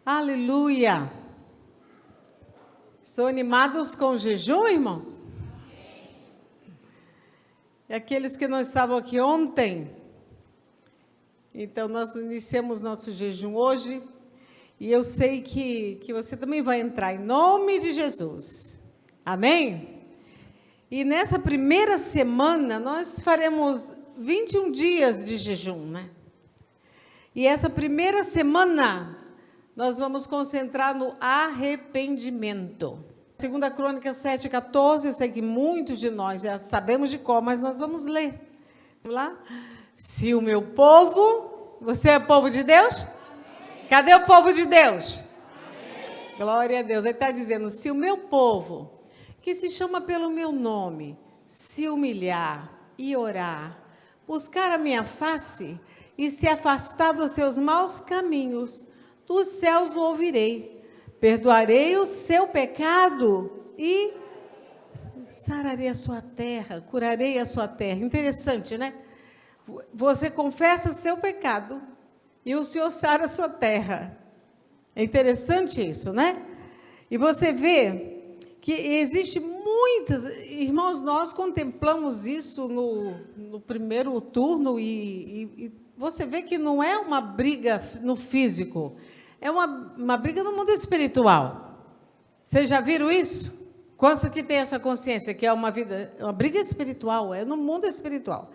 Aleluia! Estão animados com o jejum, irmãos? E aqueles que não estavam aqui ontem? Então, nós iniciamos nosso jejum hoje, e eu sei que você também vai entrar, em nome de Jesus. Amém? E nessa primeira semana, nós faremos 21 dias de jejum, né? E essa primeira semana, nós vamos concentrar no arrependimento. 2 Crônicas 7,14, eu sei que muitos de nós já sabemos de cor, mas nós vamos ler. Vamos lá? Se o meu povo, você é povo de Deus? Amém. Cadê o povo de Deus? Amém. Glória a Deus. Ele está dizendo, se o meu povo, que se chama pelo meu nome, se humilhar e orar, buscar a minha face e se afastar dos seus maus caminhos, dos céus o ouvirei, perdoarei o seu pecado e sararei a sua terra, curarei a sua terra. Interessante, né? Você confessa seu pecado e o Senhor sara a sua terra. É interessante isso, né? E você vê que existe muitas... Irmãos, nós contemplamos isso no primeiro turno e você vê que não é uma briga no físico, é uma briga no mundo espiritual. Vocês já viram isso? Quantos aqui têm essa consciência que é uma briga espiritual, é no mundo espiritual.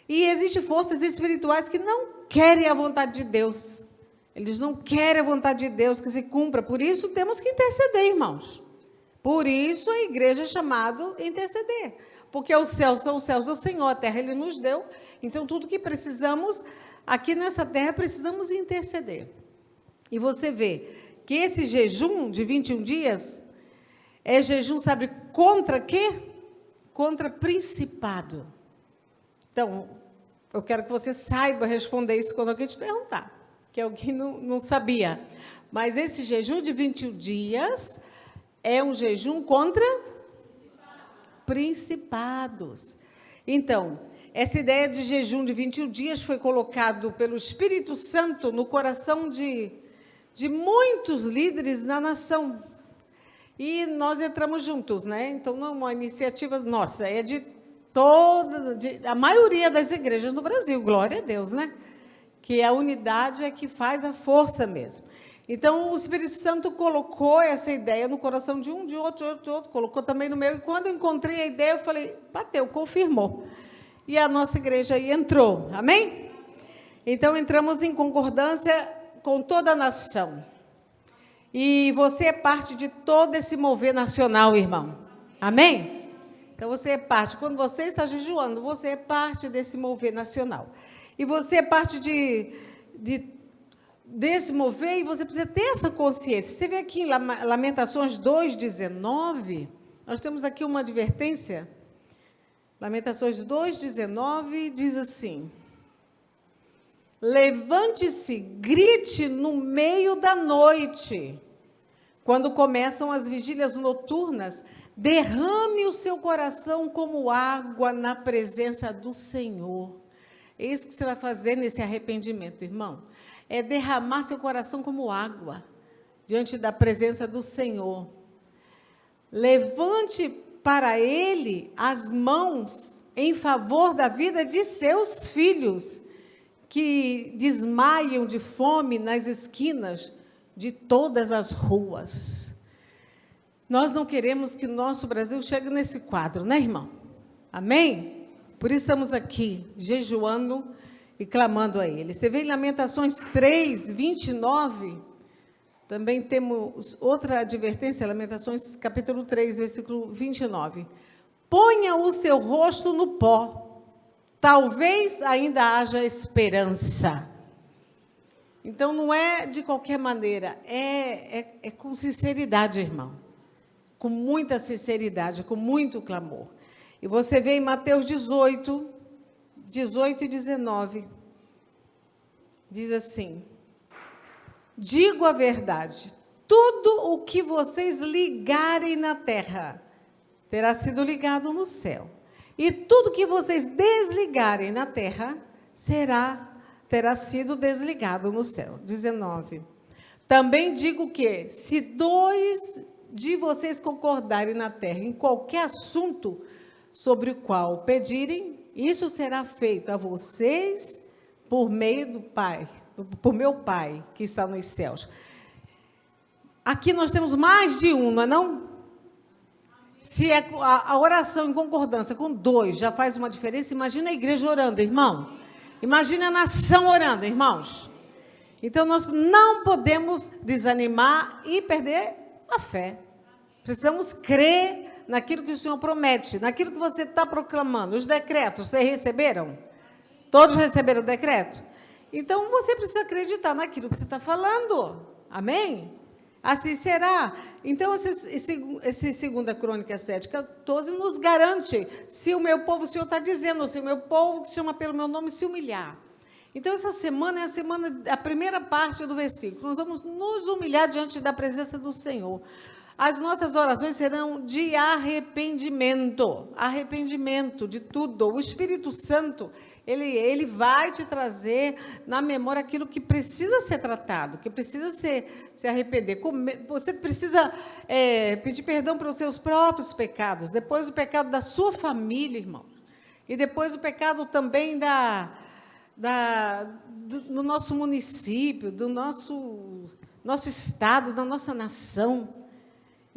E existem forças espirituais que não querem a vontade de Deus. Eles não querem a vontade de Deus que se cumpra. Por isso temos que interceder, irmãos. Por isso a igreja é chamada a interceder. Porque os céus são os céus do Senhor, a terra Ele nos deu. Então, tudo que precisamos, aqui nessa terra, precisamos interceder. E você vê que esse jejum de 21 dias é jejum, sabe, contra quê? Contra principado. Então, eu quero que você saiba responder isso quando alguém te perguntar, que alguém não sabia. Mas esse jejum de 21 dias é um jejum contra principados. Então, essa ideia de jejum de 21 dias foi colocado pelo Espírito Santo no coração de muitos líderes na nação. E nós entramos juntos, né? Então, não é uma iniciativa nossa, é a maioria das igrejas no Brasil, glória a Deus, né? Que a unidade é que faz a força mesmo. Então, o Espírito Santo colocou essa ideia no coração de um, de outro, colocou também no meu. E quando eu encontrei a ideia, eu falei, bateu, confirmou. E a nossa igreja aí entrou, amém? Então, entramos em concordância com toda a nação. E você é parte de todo esse mover nacional, irmão. Amém? Então, você é parte. Quando você está jejuando, você é parte desse mover nacional. E você é parte desse mover, e você precisa ter essa consciência. Você vê aqui em Lamentações 2,19, nós temos aqui uma advertência. Lamentações 2,19 diz assim: levante-se, grite no meio da noite, quando começam as vigílias noturnas, derrame o seu coração como água na presença do Senhor. É isso que você vai fazer nesse arrependimento, irmão. É derramar seu coração como água diante da presença do Senhor. Levante para Ele as mãos em favor da vida de seus filhos, que desmaiam de fome nas esquinas de todas as ruas. Nós não queremos que o nosso Brasil chegue nesse quadro, né, irmão? Amém? Por isso estamos aqui, jejuando e clamando a Ele. Você vê em Lamentações 3:29, também temos outra advertência, Lamentações capítulo 3, versículo 29. Ponha o seu rosto no pó, talvez ainda haja esperança. Então, não é de qualquer maneira, é com sinceridade, irmão. Com muita sinceridade, com muito clamor. E você vê em Mateus 18 e 19, diz assim: digo a verdade, tudo o que vocês ligarem na terra terá sido ligado no céu, e tudo que vocês desligarem na terra terá sido desligado no céu. 19. Também digo que, se 2 de vocês concordarem na terra em qualquer assunto sobre o qual pedirem, isso será feito a vocês por meio do Pai, por meu Pai que está nos céus. Aqui nós temos mais de um, não é não? Se é a oração em concordância com 2 já faz uma diferença, imagina a igreja orando, irmão. Imagina a nação orando, irmãos. Então, nós não podemos desanimar e perder a fé. Precisamos crer naquilo que o Senhor promete, naquilo que você está proclamando. Os decretos, vocês receberam? Todos receberam o decreto? Então, você precisa acreditar naquilo que você está falando. Amém? Assim será. Então, esse 2 Crônicas 7:14 nos garante, se o meu povo, o Senhor está dizendo, se o meu povo que se chama pelo meu nome se humilhar. Então, essa semana é a primeira parte do versículo. Nós vamos nos humilhar diante da presença do Senhor. As nossas orações serão de arrependimento de tudo. O Espírito Santo, ele vai te trazer na memória aquilo que precisa ser tratado, que precisa se arrepender. Você precisa pedir perdão pelos seus próprios pecados, depois o pecado da sua família, irmãos, e depois o pecado também do nosso município, do nosso estado, da nossa nação.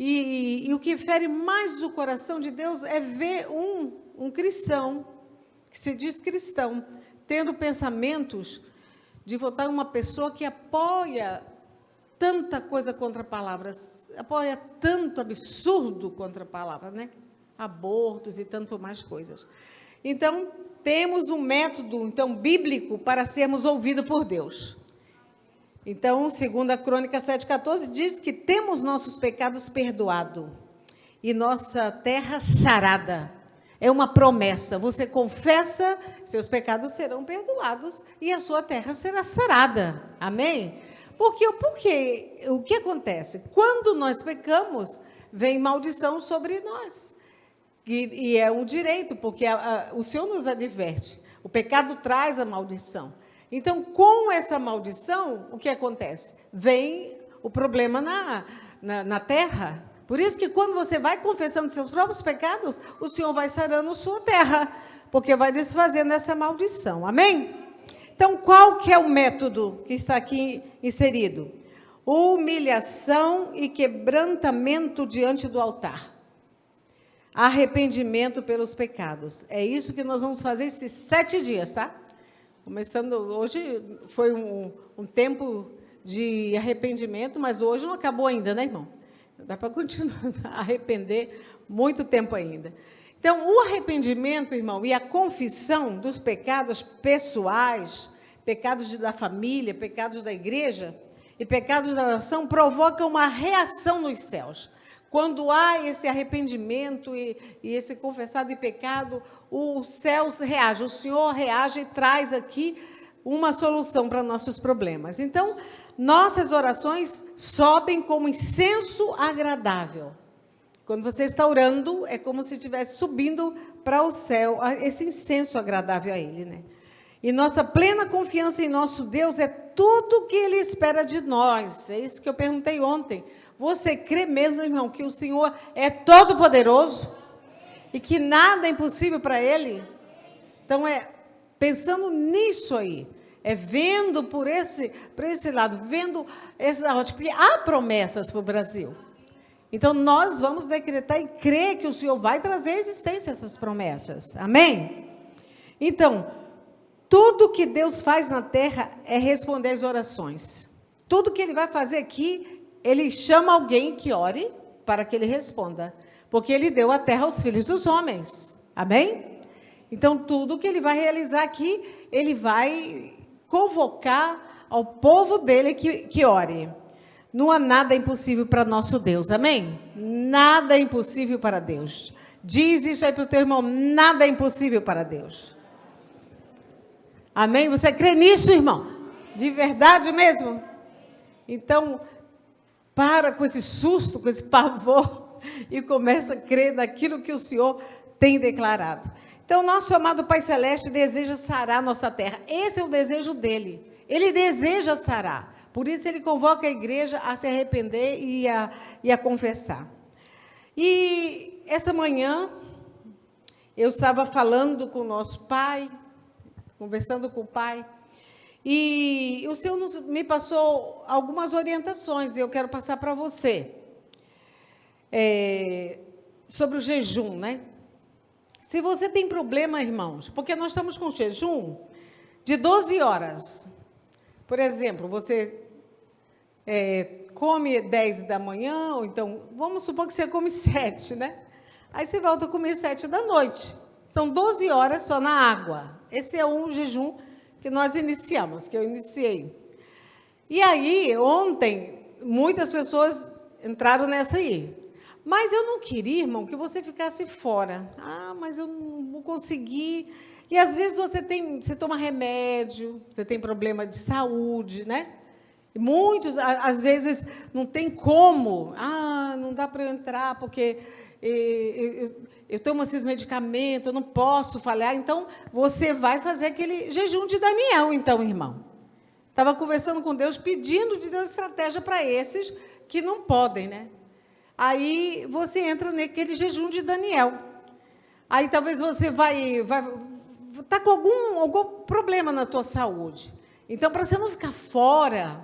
E o que fere mais o coração de Deus é ver um cristão, que se diz cristão, tendo pensamentos de votar em uma pessoa que apoia tanta coisa contra palavras, apoia tanto absurdo contra palavras, né? Abortos e tanto mais coisas. Então, temos um método, bíblico para sermos ouvidos por Deus. Então, 2 Crônicas 7:14 diz que temos nossos pecados perdoados e nossa terra sarada. É uma promessa. Você confessa, seus pecados serão perdoados e a sua terra será sarada. Amém? Porque o que acontece? Quando nós pecamos, vem maldição sobre nós. E é um direito, porque o Senhor nos adverte. O pecado traz a maldição. Então, com essa maldição, o que acontece? Vem o problema na terra. Por isso que quando você vai confessando seus próprios pecados, o Senhor vai sarando sua terra, porque vai desfazendo essa maldição. Amém? Então, qual que é o método que está aqui inserido? Humilhação e quebrantamento diante do altar. Arrependimento pelos pecados. É isso que nós vamos fazer esses 7 dias, tá? Começando hoje, foi um tempo de arrependimento, mas hoje não acabou ainda, né, irmão? Dá para continuar a arrepender muito tempo ainda. Então, o arrependimento, irmão, e a confissão dos pecados pessoais, pecados da família, pecados da igreja e pecados da nação, provocam uma reação nos céus. Quando há esse arrependimento e esse confessar de pecado, o céu reage, o Senhor reage e traz aqui uma solução para nossos problemas. Então, nossas orações sobem como incenso agradável. Quando você está orando, é como se estivesse subindo para o céu, esse incenso agradável a Ele, né? E nossa plena confiança em nosso Deus é tudo que Ele espera de nós. É isso que eu perguntei ontem. Você crê mesmo, irmão, que o Senhor é todo-poderoso e que nada é impossível para Ele? Então, pensando nisso aí, vendo por esse lado, vendo esse lado, porque há promessas para o Brasil. Então, nós vamos decretar e crer que o Senhor vai trazer à existência essas promessas. Amém? Então, tudo que Deus faz na terra é responder às orações. Tudo que Ele vai fazer aqui, Ele chama alguém que ore para que Ele responda. Porque Ele deu a terra aos filhos dos homens. Amém? Então, tudo que Ele vai realizar aqui, Ele vai convocar ao povo dEle que ore. Não há nada impossível para nosso Deus. Amém? Nada é impossível para Deus. Diz isso aí para o teu irmão. Nada é impossível para Deus. Amém? Você crê nisso, irmão? De verdade mesmo? Então, para com esse susto, com esse pavor e começa a crer naquilo que o Senhor tem declarado. Então, nosso amado Pai Celeste deseja sarar nossa terra. Esse é o desejo dele. Ele deseja sarar. Por isso, ele convoca a igreja a se arrepender e a confessar. E essa manhã, eu estava falando com o nosso pai, conversando com o pai, e o Senhor me passou algumas orientações, e eu quero passar para você, sobre o jejum, né? Se você tem problema, irmãos, porque nós estamos com jejum de 12 horas. Por exemplo, você come 10 da manhã, ou então, vamos supor que você come 7, né? Aí você volta a comer 7 da noite. São 12 horas só na água. Esse é um jejum que nós iniciamos, que eu iniciei. E aí, ontem, muitas pessoas entraram nessa aí. Mas eu não queria, irmão, que você ficasse fora. Ah, mas eu não vou conseguir. E, às vezes, você toma remédio, você tem problema de saúde, né? E muitos, às vezes, não tem como. Ah, não dá para eu entrar, porque eu tomo esses medicamentos, eu não posso falhar. Então, você vai fazer aquele jejum de Daniel, então, irmão. Estava conversando com Deus, pedindo de Deus estratégia para esses que não podem, né? Aí você entra naquele jejum de Daniel. Aí talvez você vai estar com algum problema na tua saúde. Então, para você não ficar fora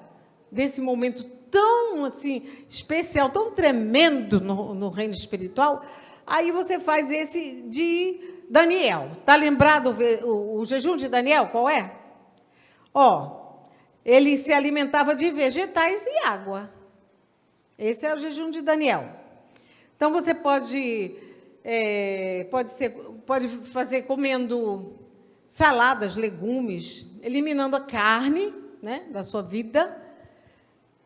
desse momento tão assim especial, tão tremendo no reino espiritual, aí você faz esse de Daniel. Está lembrado o jejum de Daniel? Qual é? Ele se alimentava de vegetais e água. Esse é o jejum de Daniel. Então, você pode fazer comendo saladas, legumes, eliminando a carne, né, da sua vida,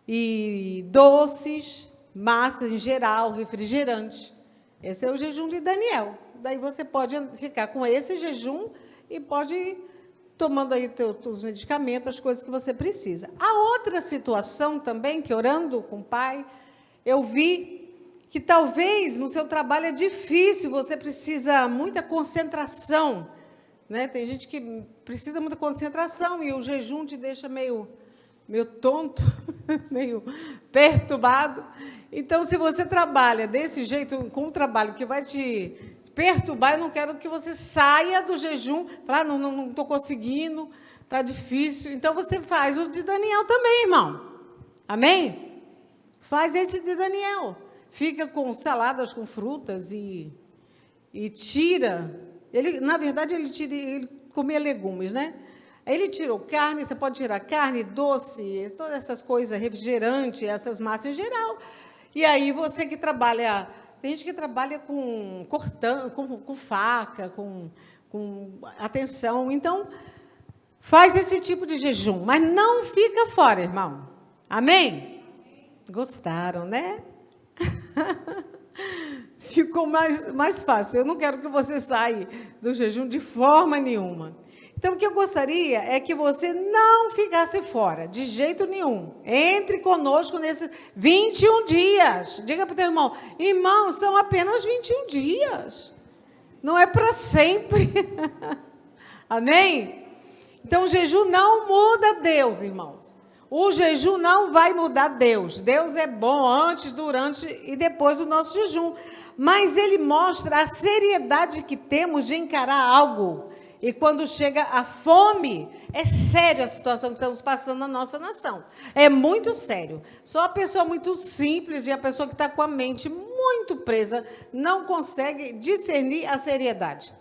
e doces, massas em geral, refrigerantes. Esse é o jejum de Daniel. Daí você pode ficar com esse jejum e pode ir tomando aí os medicamentos, as coisas que você precisa. A outra situação também, que orando com o pai, eu vi que talvez no seu trabalho é difícil, você precisa muita concentração, né? Tem gente que precisa muita concentração e o jejum te deixa meio tonto, meio perturbado. Então, se você trabalha desse jeito, com um trabalho que vai te perturbar, eu não quero que você saia do jejum, falar, não estou conseguindo, está difícil. Então, você faz o de Daniel também, irmão. Amém? Faz esse de Daniel. Fica com saladas com frutas e tira. Na verdade, ele comia legumes, né? Aí ele tirou carne, você pode tirar carne, doce, todas essas coisas, refrigerante, essas massas em geral. E aí você que trabalha, tem gente que trabalha com faca, com atenção. Então, faz esse tipo de jejum, mas não fica fora, irmão. Amém? Gostaram, né? Ficou mais fácil. Eu não quero que você saia do jejum de forma nenhuma. Então, o que eu gostaria é que você não ficasse fora, de jeito nenhum. Entre conosco nesses 21 dias. Diga para o teu irmão, são apenas 21 dias. Não é para sempre. Amém? Então, o jejum não muda Deus, irmãos. O jejum não vai mudar Deus. Deus é bom antes, durante e depois do nosso jejum. Mas ele mostra a seriedade que temos de encarar algo. E quando chega a fome, é sério a situação que estamos passando na nossa nação. É muito sério. Só a pessoa muito simples e a pessoa que está com a mente muito presa não consegue discernir a seriedade.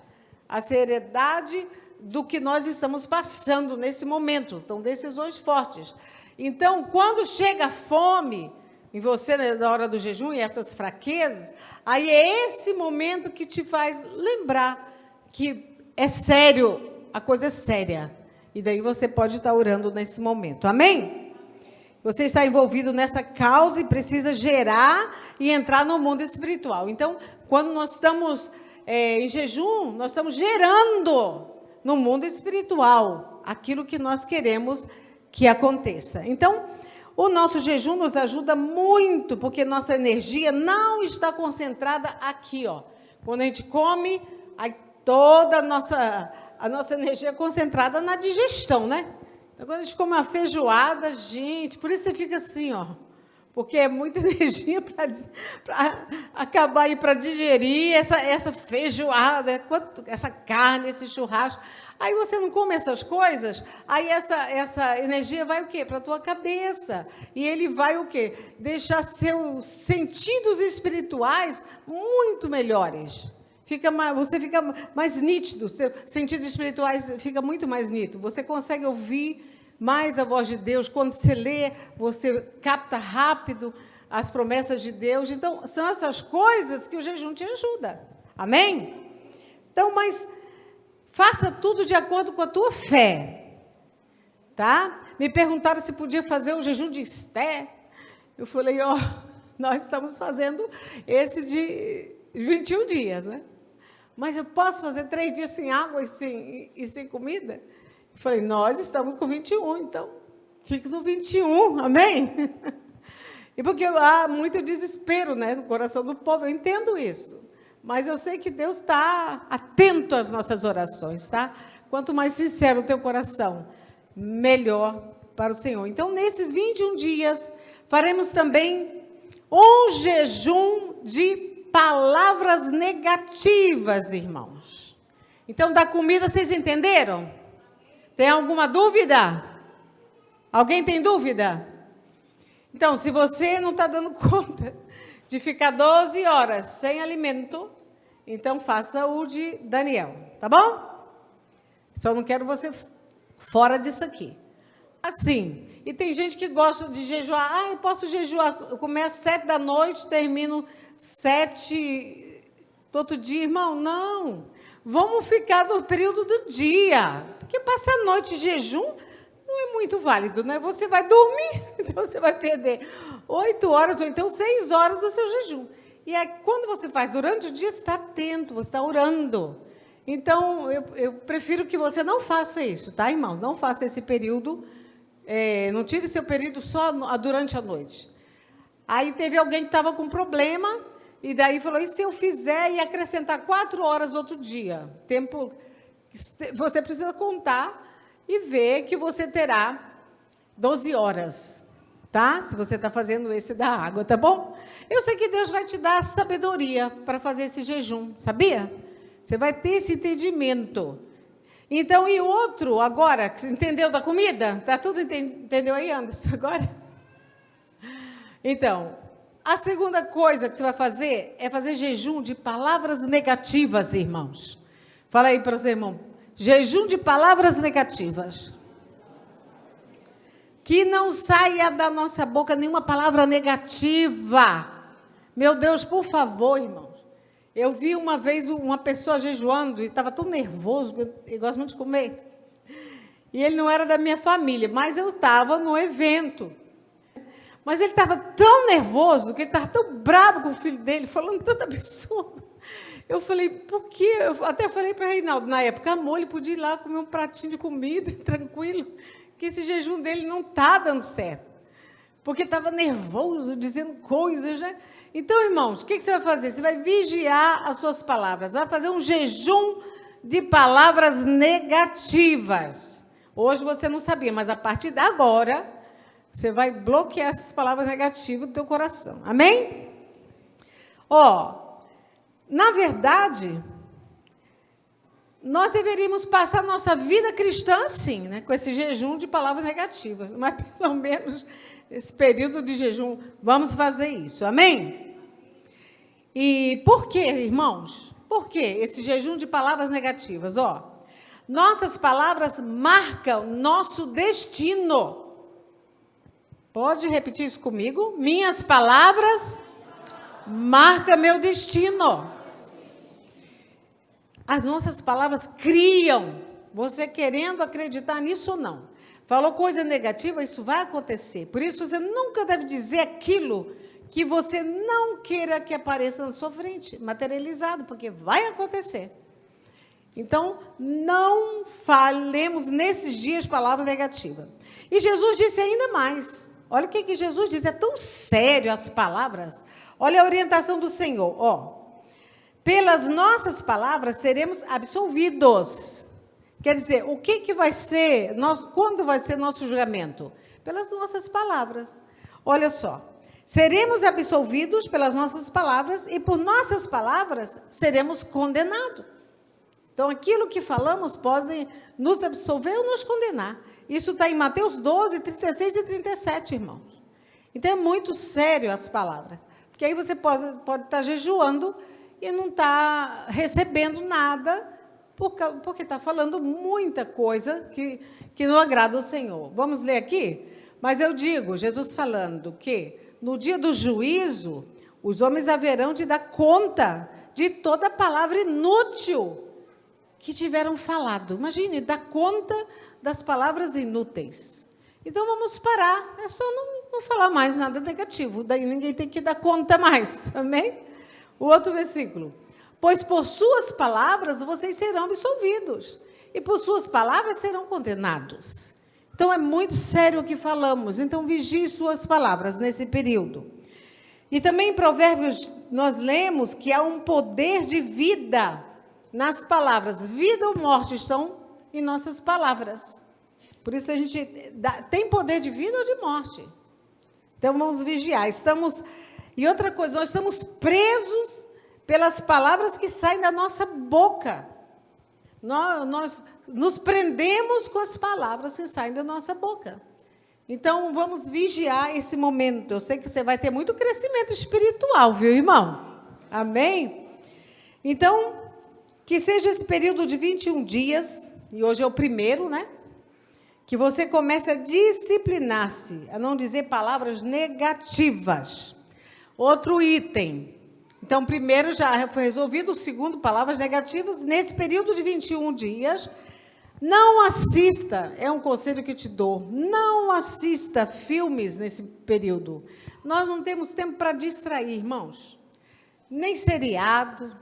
A seriedade do que nós estamos passando nesse momento. São decisões fortes. Então, quando chega a fome em você, né, na hora do jejum, e essas fraquezas, aí é esse momento que te faz lembrar que é sério, a coisa é séria. E daí você pode estar orando nesse momento. Amém? Você está envolvido nessa causa e precisa gerar e entrar no mundo espiritual. Então, quando nós estamos em jejum, nós estamos gerando no mundo espiritual aquilo que nós queremos que aconteça. Então, o nosso jejum nos ajuda muito, porque nossa energia não está concentrada aqui, ó. Quando a gente come, aí toda a nossa energia é concentrada na digestão, né? Agora a gente come uma feijoada, gente, por isso você fica assim, ó. Porque é muita energia para acabar aí, para digerir essa feijoada, essa carne, esse churrasco. Aí você não come essas coisas, aí essa energia vai o quê? Para a tua cabeça. E ele vai o quê? Deixar seus sentidos espirituais muito melhores. Você fica mais nítido, seus sentidos espirituais ficam muito mais nítidos. Você consegue ouvir mais a voz de Deus. Quando você lê, você capta rápido as promessas de Deus. Então, são essas coisas que o jejum te ajuda. Amém? Então, mas faça tudo de acordo com a tua fé. Tá? Me perguntaram se podia fazer o jejum de Esté. Eu falei, nós estamos fazendo esse de 21 dias, né? Mas eu posso fazer 3 dias sem água e sem comida? Eu falei, nós estamos com 21, então fique no 21, amém? E porque há muito desespero, né, no coração do povo, eu entendo isso. Mas eu sei que Deus está atento às nossas orações, tá? Quanto mais sincero o teu coração, melhor para o Senhor. Então, nesses 21 dias, faremos também um jejum de palavras negativas, irmãos. Então, da comida, vocês entenderam? Tem alguma dúvida? Alguém tem dúvida? Então, se você não está dando conta de ficar 12 horas sem alimento, então faça o de Daniel, tá bom? Só não quero você fora disso aqui. Assim, e tem gente que gosta de jejuar. Eu posso jejuar, eu começo às 7 da noite, termino 7 do outro dia. Irmão, não. Vamos ficar no período do dia, porque passar a noite de jejum não é muito válido, né? Você vai dormir, então você vai perder 8 horas ou então 6 horas do seu jejum. E aí, quando você faz durante o dia, você está atento, você está orando. Então, eu prefiro que você não faça isso, tá, irmão? Não faça esse período. Não tire seu período só durante a noite. Aí teve alguém que estava com problema, e daí falou, e se eu fizer e acrescentar 4 horas outro dia? Tempo, você precisa contar e ver que você terá 12 horas, tá? Se você está fazendo esse da água, tá bom? Eu sei que Deus vai te dar sabedoria para fazer esse jejum, sabia? Você vai ter esse entendimento. Então, e outro, agora, entendeu da comida? Tá tudo entendeu aí, Anderson, agora? Então, a segunda coisa que você vai fazer é fazer jejum de palavras negativas, irmãos. Fala aí para os irmãos. Jejum de palavras negativas. Que não saia da nossa boca nenhuma palavra negativa. Meu Deus, por favor, irmãos. Eu vi uma vez uma pessoa jejuando e estava tão nervoso, porque ele gosta muito de comer. E ele não era da minha família, mas eu estava no evento. Mas ele estava tão nervoso, que ele estava tão bravo com o filho dele, falando tanto absurdo. Eu falei, por quê? Eu até falei para o Reinaldo, na época, amor, ele podia ir lá comer um pratinho de comida, tranquilo, que esse jejum dele não está dando certo. Porque estava nervoso, dizendo coisas, né? Então, irmãos, o que você vai fazer? Você vai vigiar as suas palavras, vai fazer um jejum de palavras negativas. Hoje você não sabia, mas a partir de agora, você vai bloquear essas palavras negativas do teu coração. Amém? Na verdade, nós deveríamos passar nossa vida cristã assim, né? Com esse jejum de palavras negativas, mas pelo menos esse período de jejum, vamos fazer isso, amém? E por quê, irmãos? Por quê esse jejum de palavras negativas? Nossas palavras marcam nosso destino. Pode repetir isso comigo? Minhas palavras marcam meu destino. As nossas palavras criam, você querendo acreditar nisso ou não. Falou coisa negativa, isso vai acontecer. Por isso, você nunca deve dizer aquilo que você não queira que apareça na sua frente, materializado, porque vai acontecer. Então, não falemos nesses dias palavras negativas. E Jesus disse ainda mais. Olha o que Jesus diz, é tão sério as palavras. Olha a orientação do Senhor. Pelas nossas palavras seremos absolvidos. Quer dizer, o que vai ser, quando vai ser nosso julgamento? Pelas nossas palavras. Olha só, seremos absolvidos pelas nossas palavras e por nossas palavras seremos condenados. Então, aquilo que falamos pode nos absolver ou nos condenar. Isso está em Mateus 12, 36 e 37, irmãos. Então, é muito sério as palavras. Porque aí você pode estar jejuando e não está recebendo nada, porque está falando muita coisa que não agrada ao Senhor. Vamos ler aqui? Mas eu digo, Jesus falando que no dia do juízo, os homens haverão de dar conta de toda palavra inútil que tiveram falado. Imagine, dar conta das palavras inúteis. Então, vamos parar. É só não falar mais nada negativo. Daí ninguém tem que dar conta mais. Amém? O outro versículo. Pois por suas palavras vocês serão absolvidos. E por suas palavras serão condenados. Então, é muito sério o que falamos. Então, vigie suas palavras nesse período. E também em Provérbios, nós lemos que há um poder de vida nas palavras. Vida ou morte estão em nossas palavras. Por isso a gente tem poder de vida ou de morte. Então vamos vigiar. E outra coisa, nós estamos presos pelas palavras que saem da nossa boca. Nós nos prendemos com as palavras que saem da nossa boca. Então vamos vigiar esse momento. Eu sei que você vai ter muito crescimento espiritual, viu, irmão? Amém? Então, que seja esse período de 21 dias, e hoje é o primeiro, né? Que você comece a disciplinar-se, a não dizer palavras negativas. Outro item. Então, primeiro já foi resolvido, o segundo, palavras negativas. Nesse período de 21 dias, não assista, é um conselho que te dou, não assista filmes nesse período. Nós não temos tempo para distrair, irmãos. Nem seriado.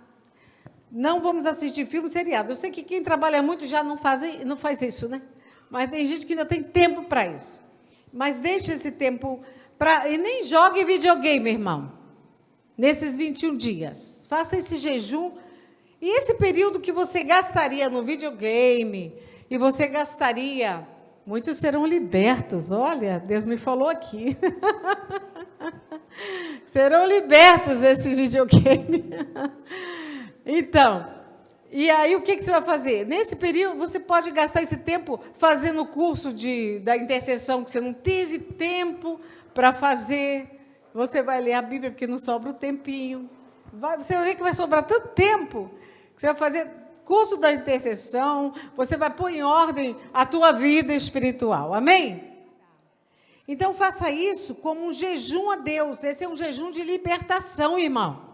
Não vamos assistir filme seriado. Eu sei que quem trabalha muito já não faz isso, né? Mas tem gente que ainda tem tempo para isso. Mas deixe esse tempo para... E nem jogue videogame, irmão. Nesses 21 dias. Faça esse jejum. E esse período que você gastaria no videogame, e você gastaria... Muitos serão libertos. Olha, Deus me falou aqui. Serão libertos desse videogame. Então, e aí o que você vai fazer? Nesse período, você pode gastar esse tempo fazendo o curso da intercessão, que você não teve tempo para fazer. Você vai ler a Bíblia, porque não sobra o tempinho. Você vai ver que vai sobrar tanto tempo, que você vai fazer curso da intercessão, você vai pôr em ordem a tua vida espiritual. Amém? Então, faça isso como um jejum a Deus. Esse é um jejum de libertação, irmão.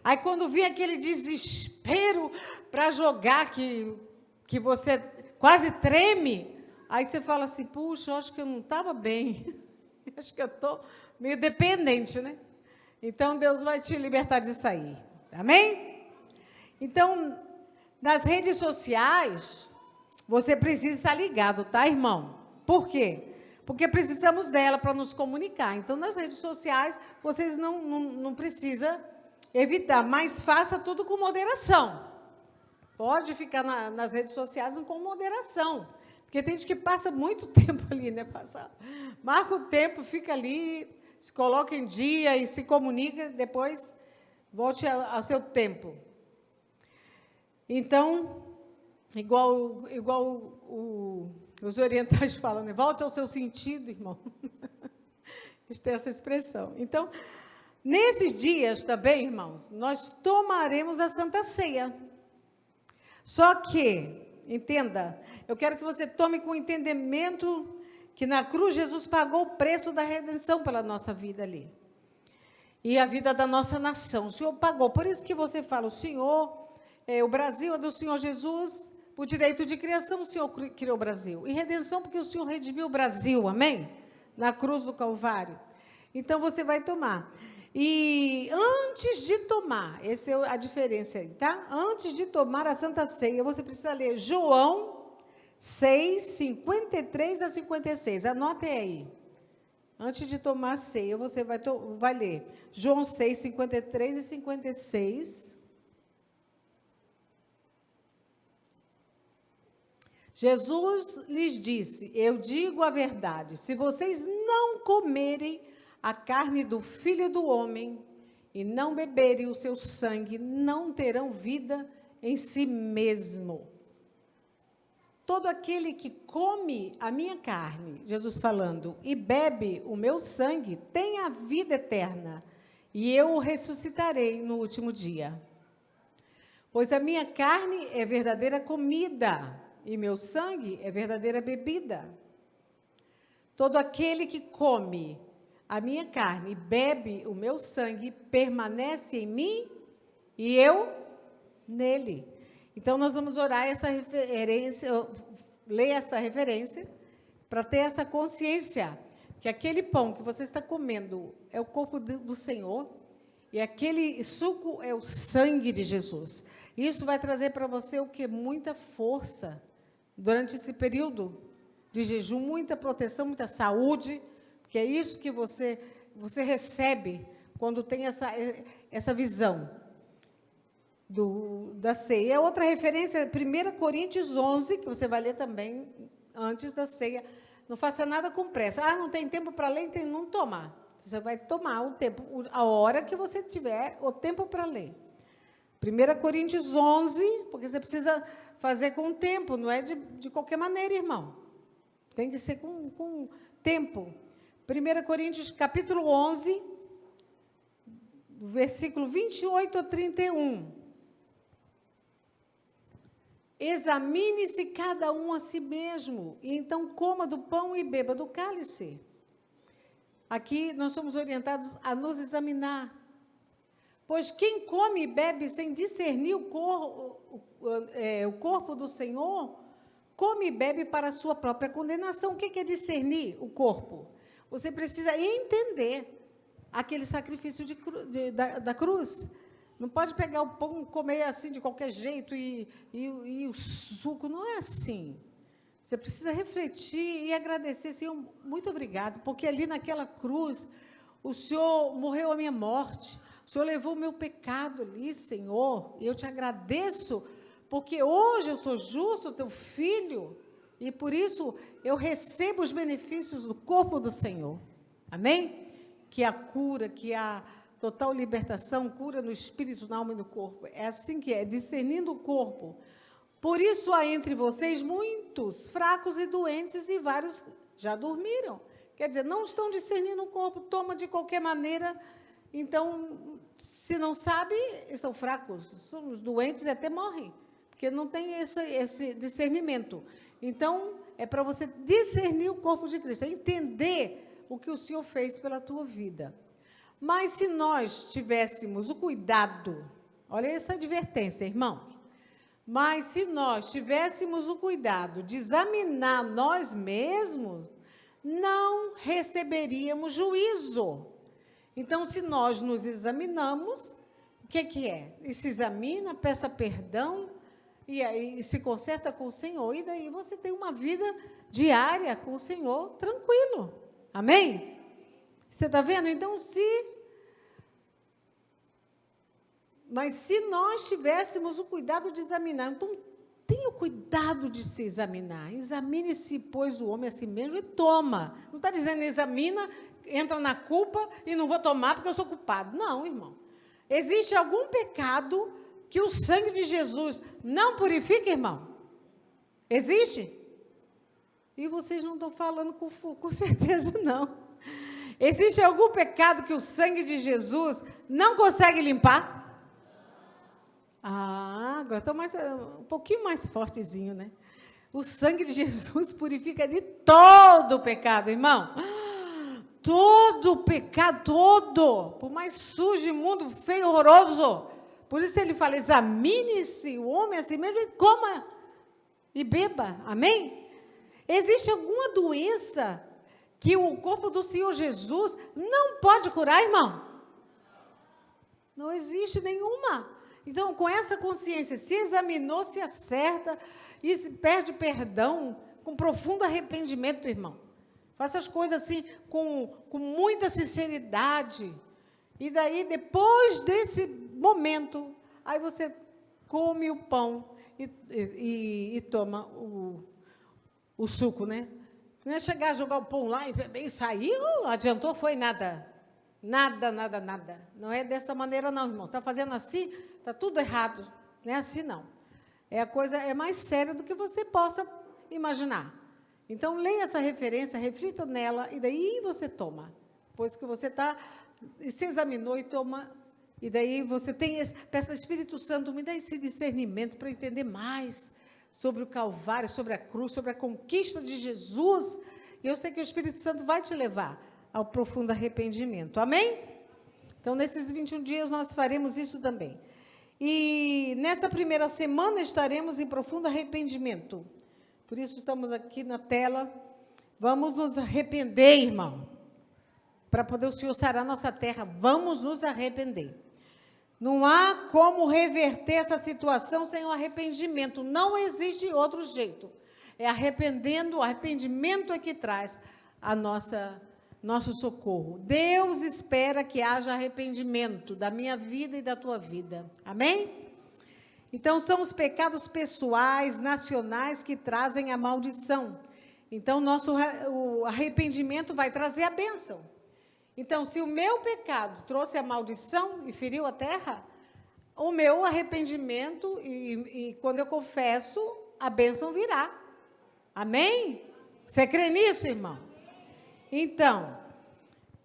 Aí, quando vem aquele desespero para jogar, que você quase treme, aí você fala assim, puxa, eu acho que eu não estava bem, acho que eu estou meio dependente, né? Então, Deus vai te libertar disso aí, amém? Então, nas redes sociais, você precisa estar ligado, tá, irmão? Por quê? Porque precisamos dela para nos comunicar. Então, nas redes sociais, vocês não precisam evitar, mas faça tudo com moderação. Pode ficar nas redes sociais com moderação, porque tem gente que passa muito tempo ali, né? Marca o tempo, fica ali, se coloca em dia e se comunica, depois volte ao seu tempo. Então, igual os orientais falam, né? Volte ao seu sentido, irmão. Eles têm essa expressão. Então, nesses dias também, irmãos, nós tomaremos a Santa Ceia. Só que, entenda, eu quero que você tome com entendimento que na cruz Jesus pagou o preço da redenção pela nossa vida ali. E a vida da nossa nação. O Senhor pagou. Por isso que você fala, o Brasil é do Senhor Jesus, por direito de criação o Senhor criou o Brasil. E redenção porque o Senhor redimiu o Brasil, amém? Na cruz do Calvário. Então, você vai tomar. E antes de tomar, essa é a diferença aí, tá? Antes de tomar a Santa Ceia, você precisa ler João 6, 53 a 56. Anote aí. Antes de tomar a ceia, você vai ler João 6, 53 e 56. Jesus lhes disse: eu digo a verdade, se vocês não comerem a carne do Filho do Homem e não beberem o seu sangue, não terão vida em si mesmo. Todo aquele que come a minha carne, Jesus falando, e bebe o meu sangue, tem a vida eterna, e eu o ressuscitarei no último dia. Pois a minha carne é verdadeira comida, e meu sangue é verdadeira bebida. Todo aquele que come a minha carne e bebe o meu sangue, permanece em mim, e eu nele. Então, nós vamos orar essa referência, ler essa referência, para ter essa consciência, que aquele pão que você está comendo é o corpo do Senhor, e aquele suco é o sangue de Jesus. Isso vai trazer para você o quê? Muita força, durante esse período de jejum, muita proteção, muita saúde, porque é isso que você recebe, quando tem essa visão da ceia. Outra referência, 1 Coríntios 11, que você vai ler também antes da ceia. Não faça nada com pressa. Não tem tempo para ler, então não tomar. Você vai tomar o tempo, a hora que você tiver o tempo para ler. 1 Coríntios 11, porque você precisa fazer com tempo, não é de qualquer maneira, irmão. Tem que ser com tempo. 1 Coríntios, capítulo 11, versículo 28 a 31. Examine-se cada um a si mesmo, e então coma do pão e beba do cálice. Aqui nós somos orientados a nos examinar. Pois quem come e bebe sem discernir o corpo do Senhor, come e bebe para a sua própria condenação. O que é discernir o corpo? Você precisa entender aquele sacrifício da cruz. Não pode pegar o pão e comer assim de qualquer jeito e o suco. Não é assim. Você precisa refletir e agradecer, Senhor, muito obrigado, porque ali naquela cruz, o Senhor morreu a minha morte, o Senhor levou o meu pecado ali, Senhor, e eu te agradeço, porque hoje eu sou justo, teu filho, e por isso eu recebo os benefícios do corpo do Senhor. Amém? Que a cura, que a total libertação, cura no espírito, na alma e no corpo. É assim que é, discernindo o corpo. Por isso há entre vocês muitos fracos e doentes, e vários já dormiram. Quer dizer, não estão discernindo o corpo, toma de qualquer maneira. Então, se não sabe, estão fracos, são os doentes e até morrem, porque não tem esse discernimento. Então, é para você discernir o corpo de Cristo, é entender o que o Senhor fez pela tua vida. Mas se nós tivéssemos o cuidado, olha essa advertência, irmãos, mas se nós tivéssemos o cuidado de examinar nós mesmos, não receberíamos juízo. Então, se nós nos examinamos, o que é? E se examina, peça perdão, e aí se conserta com o Senhor, e daí você tem uma vida diária com o Senhor, tranquilo. Amém? Você está vendo? Então, mas se nós tivéssemos o cuidado de examinar, então tenha o cuidado de se examinar. Examine-se, pois, o homem a si mesmo e toma. Não está dizendo examina, entra na culpa e não vou tomar porque eu sou culpado. Não, irmão. Existe algum pecado que o sangue de Jesus não purifica, irmão? Existe? E vocês não estão falando com certeza, não. Existe algum pecado que o sangue de Jesus não consegue limpar? Agora estou um pouquinho mais fortezinho, né? O sangue de Jesus purifica de todo o pecado, irmão. Todo o pecado, todo. Por mais sujo, imundo, feio, horroroso. Por isso ele fala, examine-se o homem a si mesmo e coma e beba. Amém? Existe alguma doença que o corpo do Senhor Jesus não pode curar, irmão? Não existe nenhuma. Então, com essa consciência, se examinou, se acerta e se pede perdão com profundo arrependimento, irmão. Faça as coisas assim com muita sinceridade. E daí, depois desse momento, aí você come o pão e toma o suco, né? Não é chegar a jogar o pão lá e sair, adiantou, foi nada. Nada. Não é dessa maneira, não, irmão. Está fazendo assim, está tudo errado. Não é assim, não. A coisa é mais séria do que você possa imaginar. Então, leia essa referência, reflita nela, e daí você toma. Pois que você se examinou e toma, e daí você peça ao Espírito Santo, me dá esse discernimento para entender mais sobre o Calvário, sobre a cruz, sobre a conquista de Jesus, e eu sei que o Espírito Santo vai te levar ao profundo arrependimento. Amém? Então, nesses 21 dias, nós faremos isso também. E nesta primeira semana estaremos em profundo arrependimento. Por isso estamos aqui na tela. Vamos nos arrepender, irmão. Para poder o Senhor sarar nossa terra, vamos nos arrepender. Não há como reverter essa situação sem o arrependimento. Não existe outro jeito. É arrependendo, o arrependimento é que traz a nosso socorro. Deus espera que haja arrependimento da minha vida e da tua vida. Amém? Então, são os pecados pessoais, nacionais, que trazem a maldição. Então, o arrependimento vai trazer a bênção. Então, se o meu pecado trouxe a maldição e feriu a terra, o meu arrependimento, e quando eu confesso, a bênção virá. Amém? Você crê nisso, irmão? Então,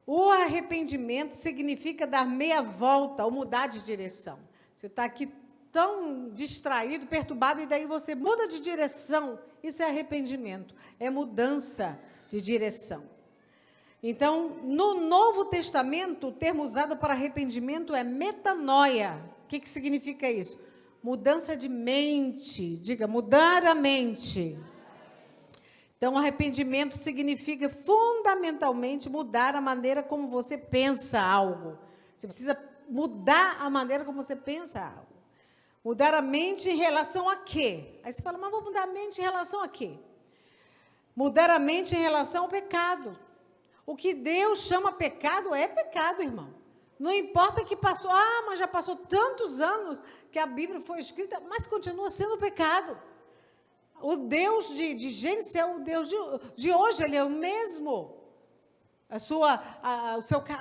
o arrependimento significa dar meia volta ou mudar de direção. Você está aqui tão distraído, perturbado, e daí você muda de direção. Isso é arrependimento, é mudança de direção. Então, no Novo Testamento, o termo usado para arrependimento é metanoia. O que significa isso? Mudança de mente. Diga, mudar a mente. Então, arrependimento significa fundamentalmente mudar a maneira como você pensa algo. Você precisa mudar a maneira como você pensa algo. Mudar a mente em relação a quê? Aí você fala, mas vou mudar a mente em relação a quê? Mudar a mente em relação ao pecado. O que Deus chama pecado é pecado, irmão. Não importa que passou, mas já passou tantos anos que a Bíblia foi escrita, mas continua sendo pecado. O Deus de Gênesis é o Deus de hoje, Ele é o mesmo.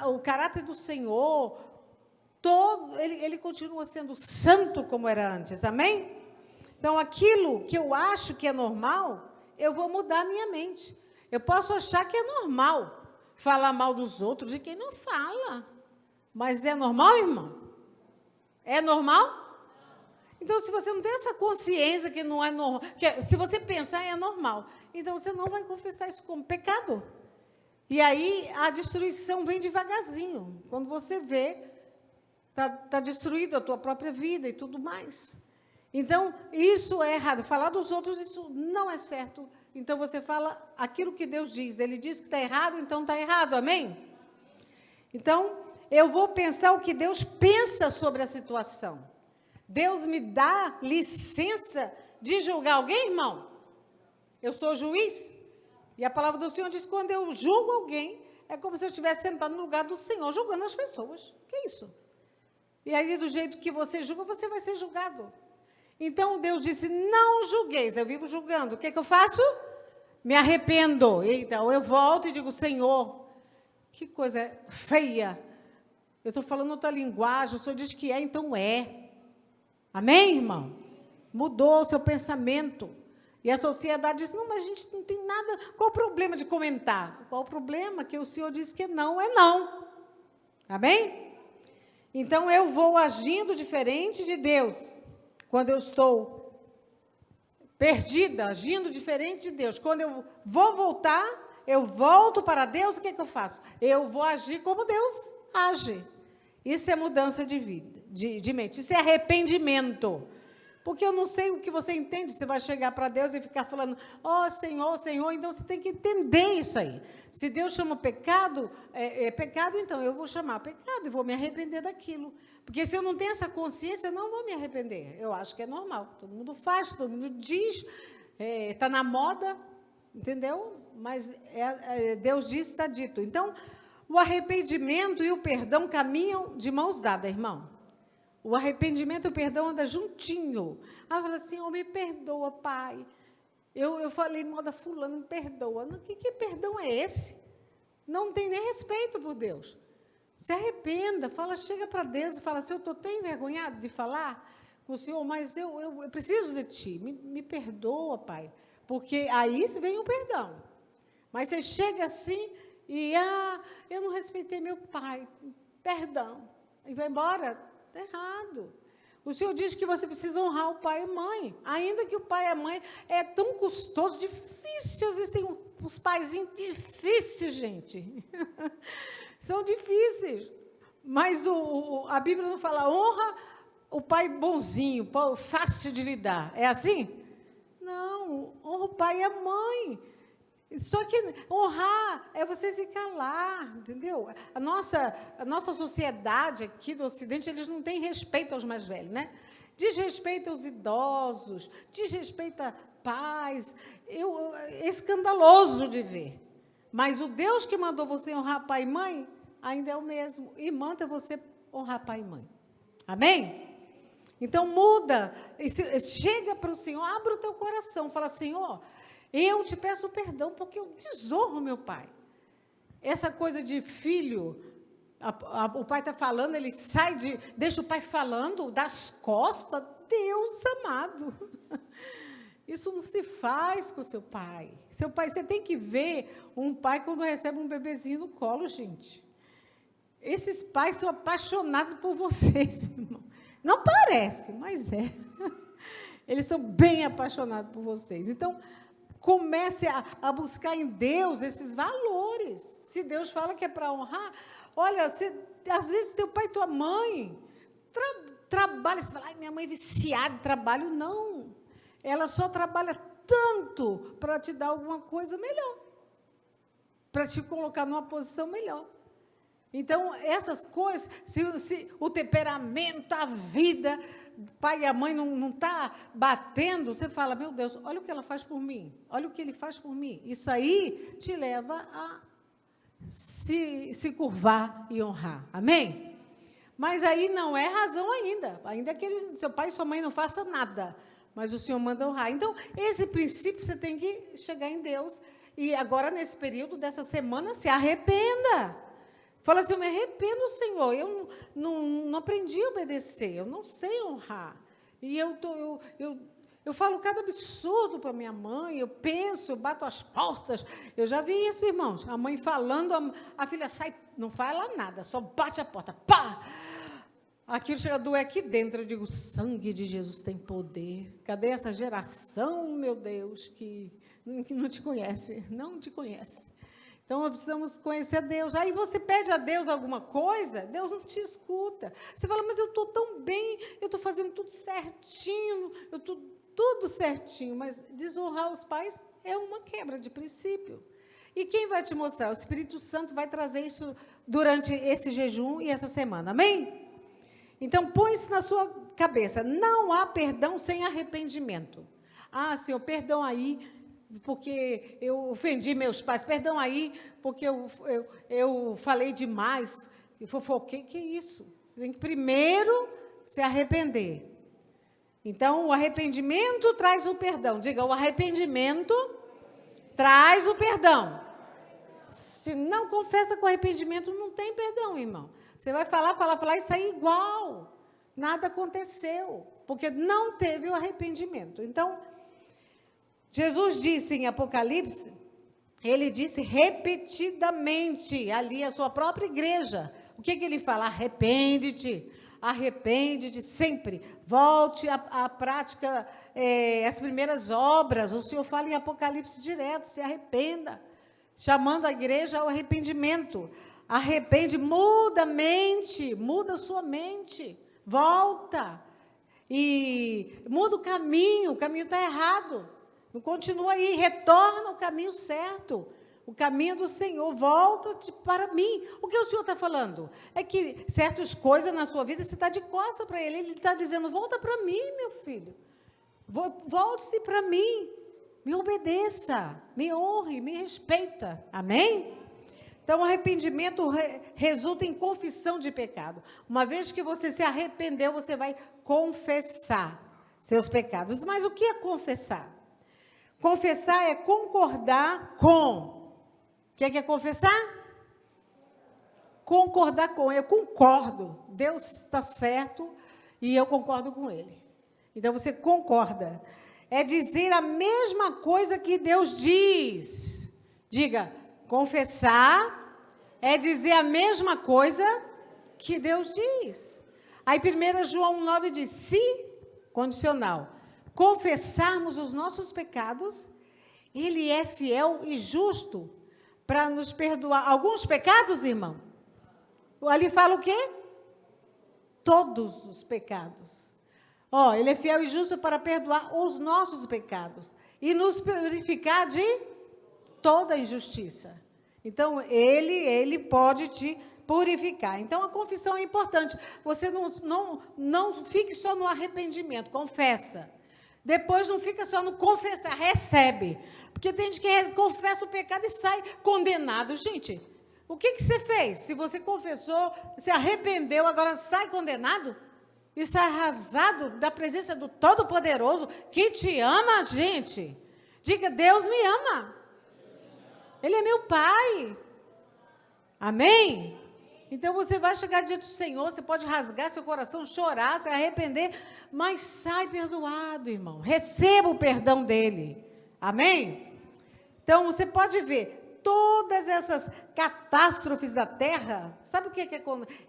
O caráter do Senhor, ele continua sendo santo como era antes, amém? Então, aquilo que eu acho que é normal, eu vou mudar a minha mente. Eu posso achar que é normal falar mal dos outros, de quem não fala. Mas é normal, irmão? É normal? Então, se você não tem essa consciência que não é normal, se você pensar é normal, então você não vai confessar isso como pecado. E aí a destruição vem devagarzinho. Quando você vê, está destruída a tua própria vida e tudo mais. Então, isso é errado. Falar dos outros, isso não é certo. Então, você fala aquilo que Deus diz. Ele diz que está errado, então está errado. Amém? Então, eu vou pensar o que Deus pensa sobre a situação. Deus me dá licença de julgar alguém, irmão? Eu sou juiz? E a palavra do Senhor diz que quando eu julgo alguém, é como se eu estivesse sentado no lugar do Senhor, julgando as pessoas. Que é isso? E aí, do jeito que você julga, você vai ser julgado. Então, Deus disse, não julgueis. Eu vivo julgando. O que eu faço? Me arrependo. Então, eu volto e digo, Senhor, que coisa feia. Eu estou falando outra linguagem, o Senhor diz que é, então é. Amém, irmão? Mudou o seu pensamento. E a sociedade diz, não, mas a gente não tem nada. Qual o problema de comentar? Qual o problema? Que o Senhor diz que é não. Amém? Então, eu vou agindo diferente de Deus. Quando eu estou perdida, agindo diferente de Deus. Quando eu vou voltar, eu volto para Deus, o que eu faço? Eu vou agir como Deus age. Isso é mudança de vida, de mente. Isso é arrependimento. Porque eu não sei o que você entende. Você vai chegar para Deus e ficar falando, Senhor, Senhor. Então, você tem que entender isso aí. Se Deus chama pecado, pecado, então eu vou chamar pecado e vou me arrepender daquilo. Porque se eu não tenho essa consciência, eu não vou me arrepender. Eu acho que é normal. Todo mundo faz, todo mundo diz, está na moda, entendeu? Mas Deus disse, está dito. Então, o arrependimento e o perdão caminham de mãos dadas, irmão. O arrependimento e o perdão andam juntinho. Fala assim, me perdoa, Pai. Eu falei mal da fulana, me perdoa. Que perdão é esse? Não tem nem respeito por Deus. Se arrependa, chega para Deus e fala assim, eu estou tão envergonhado de falar com o Senhor, mas eu preciso de Ti, me perdoa, Pai. Porque aí vem o perdão. Mas você chega assim e, eu não respeitei meu pai, perdão. E vai embora, está errado. O Senhor diz que você precisa honrar o pai e a mãe. Ainda que o pai e a mãe é tão custoso, difícil. Às vezes tem uns paizinhos difíceis, gente. São difíceis. Mas a Bíblia não fala, honra o pai bonzinho, fácil de lidar. É assim? Não, honra o pai e a mãe. Só que honrar é você se calar, entendeu? A nossa sociedade aqui do Ocidente, eles não têm respeito aos mais velhos, né? Desrespeita os idosos, desrespeita pais. É escandaloso de ver. Mas o Deus que mandou você honrar pai e mãe, ainda é o mesmo. E manda você honrar pai e mãe. Amém? Então, muda. Chega para o Senhor, abre o teu coração. Fala, Senhor, eu te peço perdão porque eu desonro meu pai. Essa coisa de filho, o pai está falando, ele deixa o pai falando das costas. Deus amado. Isso não se faz com o seu pai. Seu pai, você tem que ver um pai quando recebe um bebezinho no colo, gente. Esses pais são apaixonados por vocês, irmão. Não parece, mas é. Eles são bem apaixonados por vocês. Então, comece a buscar em Deus esses valores. Se Deus fala que é para honrar, olha, às vezes teu pai e tua mãe trabalham, você fala, minha mãe é viciada em trabalho. Não, ela só trabalha tanto para te dar alguma coisa melhor, para te colocar numa posição melhor. Então, essas coisas, se o temperamento, a vida, o pai e a mãe não está batendo, você fala, meu Deus, olha o que ela faz por mim, olha o que ele faz por mim. Isso aí te leva a se curvar e honrar. Amém? Mas aí não é razão ainda que seu pai e sua mãe não façam nada, mas o Senhor manda honrar. Então, esse princípio você tem que chegar em Deus, e agora, nesse período dessa semana, se arrependa. Fala assim, eu me arrependo, Senhor, eu não aprendi a obedecer, eu não sei honrar. E eu falo cada absurdo para minha mãe, eu penso, eu bato as portas. Eu já vi isso, irmãos. A mãe falando, a filha sai, não fala nada, só bate a porta, pá! Aquilo chega a doer aqui dentro. Eu digo, o sangue de Jesus tem poder. Cadê essa geração, meu Deus, que não te conhece, não te conhece. Então, nós precisamos conhecer Deus. Aí você pede a Deus alguma coisa, Deus não te escuta. Você fala, mas eu estou tão bem, eu estou fazendo tudo certinho, eu estou tudo certinho. Mas desonrar os pais é uma quebra de princípio. E quem vai te mostrar? O Espírito Santo vai trazer isso durante esse jejum e essa semana. Amém? Então, põe isso na sua cabeça. Não há perdão sem arrependimento. Senhor, perdão aí, porque eu ofendi meus pais, perdão aí, porque eu falei demais, eu fofoquei, que isso? Você tem que primeiro se arrepender. Então, o arrependimento traz o perdão. Diga, o arrependimento traz o perdão. Se não confessa com arrependimento, não tem perdão, irmão. Você vai falar e sair igual. Nada aconteceu, porque não teve o arrependimento. Então, Jesus disse em Apocalipse, ele disse repetidamente, ali a sua própria igreja. O que ele fala? Arrepende-te sempre. Volte à prática, as primeiras obras. O Senhor fala em Apocalipse direto, se arrependa. Chamando a igreja ao arrependimento. Arrepende, muda a mente, muda sua mente. Volta. E muda o caminho está errado. Não continua aí, retorna ao caminho certo, o caminho do Senhor, volta para mim. O que o Senhor está falando? É que certas coisas na sua vida, você está de costas para Ele está dizendo, volta para mim, meu filho, volte-se para mim, me obedeça, me honre, me respeita, amém? Então, o arrependimento resulta em confissão de pecado. Uma vez que você se arrependeu, você vai confessar seus pecados. Mas o que é confessar? Confessar é concordar com. O que é confessar? Concordar com. Eu concordo. Deus está certo e eu concordo com Ele. Então, você concorda. É dizer a mesma coisa que Deus diz. Diga, confessar é dizer a mesma coisa que Deus diz. Aí 1 João 9 diz, se, condicional, confessarmos os nossos pecados, Ele é fiel e justo para nos perdoar. Alguns pecados, irmão? Ali fala o quê? Todos os pecados. Ele é fiel e justo para perdoar os nossos pecados e nos purificar de toda injustiça. Então, Ele pode te purificar. Então, a confissão é importante. Você não fique só no arrependimento, confessa. Depois, não fica só no confessar, recebe. Porque tem gente que confessa o pecado e sai condenado. Gente, o que você fez? Se você confessou, se arrependeu, agora sai condenado? E sai arrasado da presença do Todo-Poderoso, que te ama, gente. Diga, Deus me ama. Ele é meu Pai. Amém? Então, você vai chegar diante do Senhor, você pode rasgar seu coração, chorar, se arrepender, mas sai perdoado, irmão. Receba o perdão dEle. Amém? Então, você pode ver, todas essas catástrofes da terra, sabe o que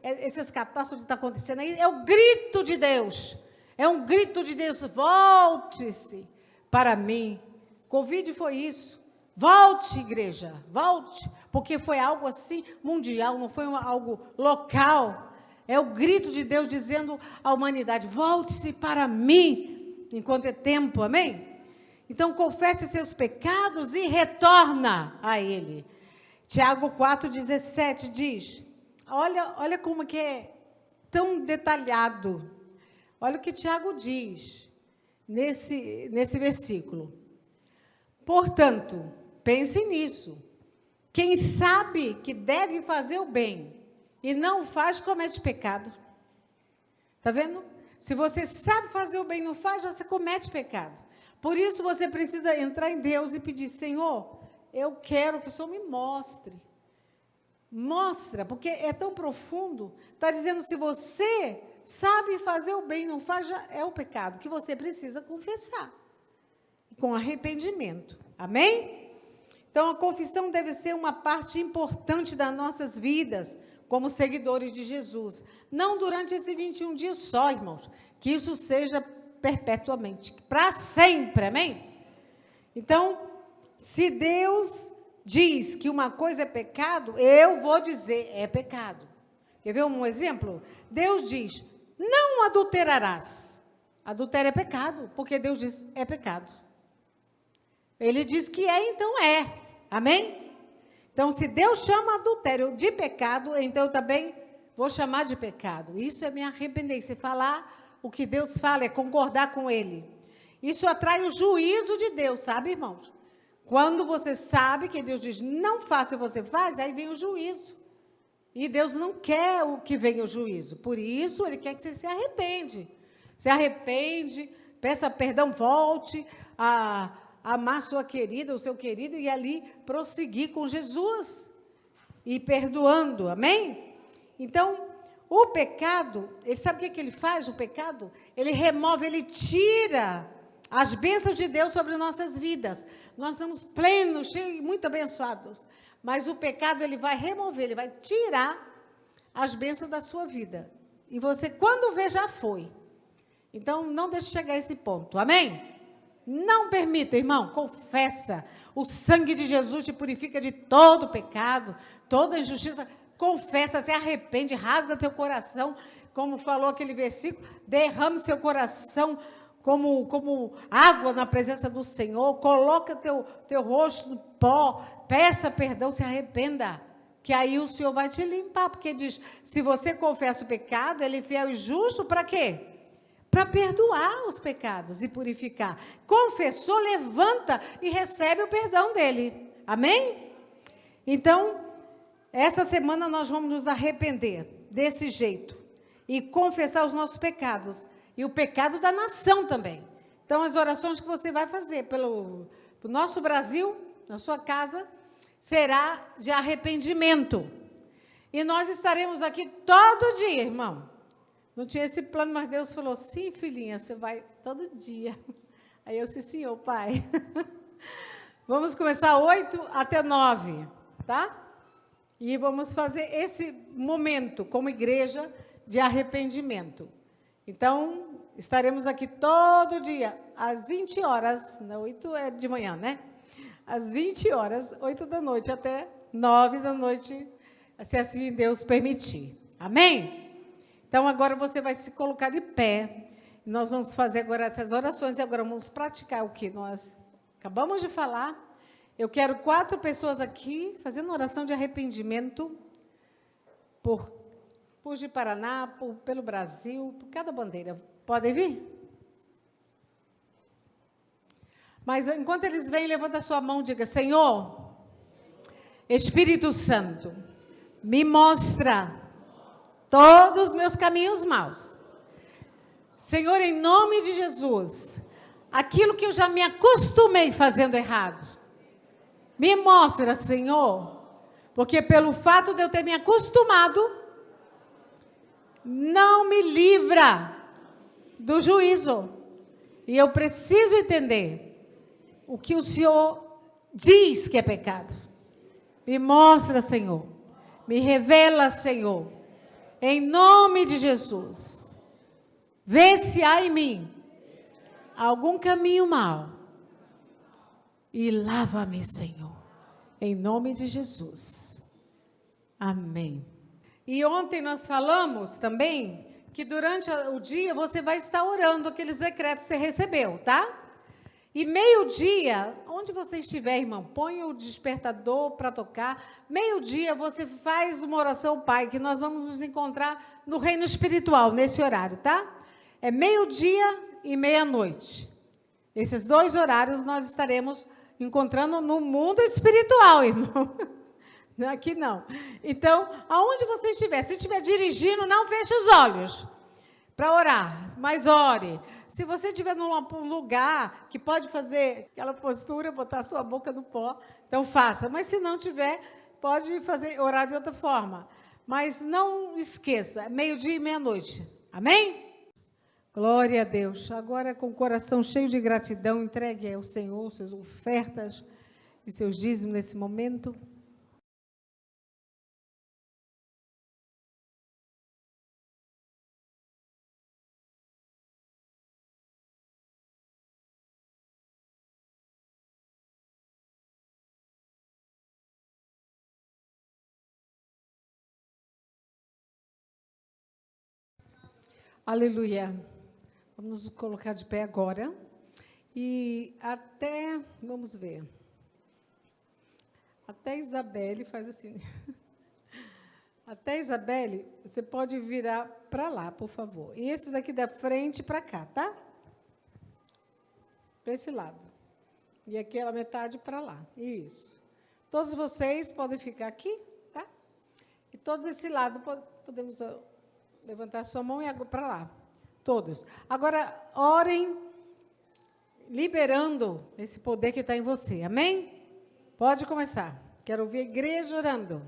essas catástrofes que estão acontecendo aí? É o grito de Deus. É um grito de Deus, volte-se para mim. Covid foi isso. Volte, igreja, volte, porque foi algo assim mundial, não foi algo local. É o grito de Deus dizendo à humanidade, volte-se para mim, enquanto é tempo, amém? Então, confesse seus pecados e retorna a Ele. Tiago 4,17 diz, olha como que é tão detalhado. Olha o que Tiago diz nesse versículo. Portanto, pense nisso. Quem sabe que deve fazer o bem e não faz, comete pecado. Está vendo? Se você sabe fazer o bem e não faz, você comete pecado. Por isso, você precisa entrar em Deus e pedir, Senhor, eu quero que o Senhor me mostre. Mostra, porque é tão profundo. Está dizendo, se você sabe fazer o bem e não faz, já é o pecado que você precisa confessar. Com arrependimento. Amém? Então, a confissão deve ser uma parte importante das nossas vidas, como seguidores de Jesus. Não durante esses 21 dias só, irmãos. Que isso seja perpetuamente, para sempre, amém? Então, se Deus diz que uma coisa é pecado, eu vou dizer, é pecado. Quer ver um exemplo? Deus diz, não adulterarás. Adultério é pecado, porque Deus diz, é pecado. Ele diz que é, então é. Amém? Então, se Deus chama adultério de pecado, então eu também vou chamar de pecado. Isso é me arrepender. Você falar o que Deus fala, é concordar com Ele. Isso atrai o juízo de Deus, sabe, irmãos? Quando você sabe que Deus diz, não faça e você faz, aí vem o juízo. E Deus não quer o que venha o juízo. Por isso, Ele quer que você se arrepende. Se arrepende, peça perdão, volte a amar sua querida, o seu querido, e ali prosseguir com Jesus. E perdoando, amém? Então, o pecado, sabe o que ele faz, o pecado? Ele remove, ele tira as bênçãos de Deus sobre nossas vidas. Nós estamos plenos, cheios, muito abençoados. Mas o pecado, ele vai remover, ele vai tirar as bênçãos da sua vida. E você, quando vê, já foi. Então, não deixe chegar a esse ponto, amém? Não permita, irmão, confessa. O sangue de Jesus te purifica de todo pecado, toda injustiça. Confessa, se arrepende, rasga teu coração, como falou aquele versículo, derrame seu coração como água na presença do Senhor, coloca teu rosto no pó, peça perdão, se arrependa, que aí o Senhor vai te limpar, porque diz, se você confessa o pecado, Ele é fiel e justo, para quê? Para perdoar os pecados e purificar. Confessou, levanta e recebe o perdão dEle, amém? Então, essa semana nós vamos nos arrepender desse jeito e confessar os nossos pecados e o pecado da nação também. Então, as orações que você vai fazer para o nosso Brasil, na sua casa, será de arrependimento. E nós estaremos aqui todo dia, irmão. Não tinha esse plano, mas Deus falou, sim, filhinha, você vai todo dia. Aí eu disse, senhor, pai. Vamos começar 8 até 9, tá? E vamos fazer esse momento como igreja de arrependimento. Então, estaremos aqui todo dia, às 20 horas, 8 é de manhã, né? Às 20 horas, 8 da noite até 9 da noite, se assim Deus permitir. Amém? Então, agora você vai se colocar de pé. Nós vamos fazer agora essas orações e agora vamos praticar o que nós acabamos de falar. Eu quero 4 pessoas aqui fazendo oração de arrependimento por Ji-Paraná, pelo Brasil, por cada bandeira. Podem vir? Mas enquanto eles vêm, levanta a sua mão e diga, Senhor, Espírito Santo, me mostra todos os meus caminhos maus. Senhor, em nome de Jesus, aquilo que eu já me acostumei fazendo errado, me mostra, Senhor, porque pelo fato de eu ter me acostumado, não me livra do juízo. E eu preciso entender o que o Senhor diz que é pecado. Me mostra, Senhor. Me revela, Senhor. Em nome de Jesus. Vê se há em mim algum caminho mau. E lava-me, Senhor. Em nome de Jesus. Amém. E ontem nós falamos também que durante o dia você vai estar orando aqueles decretos que você recebeu, tá? E meio-dia, onde você estiver, irmão, põe o despertador para tocar. Meio-dia você faz uma oração, Pai, que nós vamos nos encontrar no reino espiritual, nesse horário, tá? É meio-dia e meia-noite. Esses 2 horários nós estaremos encontrando no mundo espiritual, irmão. Aqui não. Então, aonde você estiver, se estiver dirigindo, não feche os olhos para orar, mas ore. Se você estiver num lugar que pode fazer aquela postura, botar sua boca no pó, então faça. Mas se não tiver, pode fazer orar de outra forma. Mas não esqueça, meio-dia e meia-noite. Amém? Glória a Deus. Agora, com o coração cheio de gratidão, entregue ao Senhor suas ofertas e seus dízimos nesse momento. Aleluia. Vamos nos colocar de pé agora. E até, vamos ver. Até Isabelle, faz assim. Até Isabelle, você pode virar para lá, por favor. E esses aqui da frente para cá, tá? Para esse lado. E aquela metade para lá. Isso. Todos vocês podem ficar aqui, tá? E todos esse lado podemos levantar sua mão e para lá. Todos. Agora, orem liberando esse poder que está em você. Amém? Pode começar. Quero ouvir a igreja orando.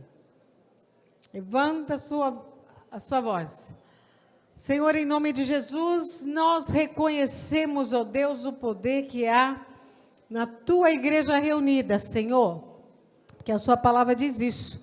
Levanta a sua voz. Senhor, em nome de Jesus, nós reconhecemos, ó Deus, o poder que há na tua igreja reunida, Senhor. Porque a sua palavra diz isso.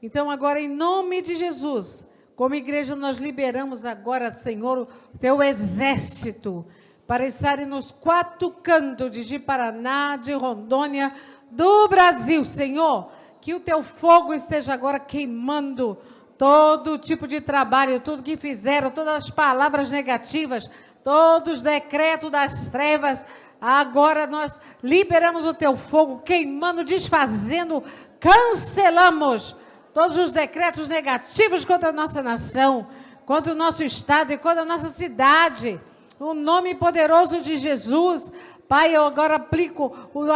Então, agora, em nome de Jesus, como igreja, nós liberamos agora, Senhor, o teu exército para estarem nos 4 cantos de Ji-Paraná, de Rondônia, do Brasil, Senhor. Que o teu fogo esteja agora queimando todo tipo de trabalho, tudo que fizeram, todas as palavras negativas, todos os decretos das trevas. Agora nós liberamos o teu fogo, queimando, desfazendo, cancelamos todos os decretos negativos contra a nossa nação, contra o nosso estado e contra a nossa cidade. O nome poderoso de Jesus. Pai, eu agora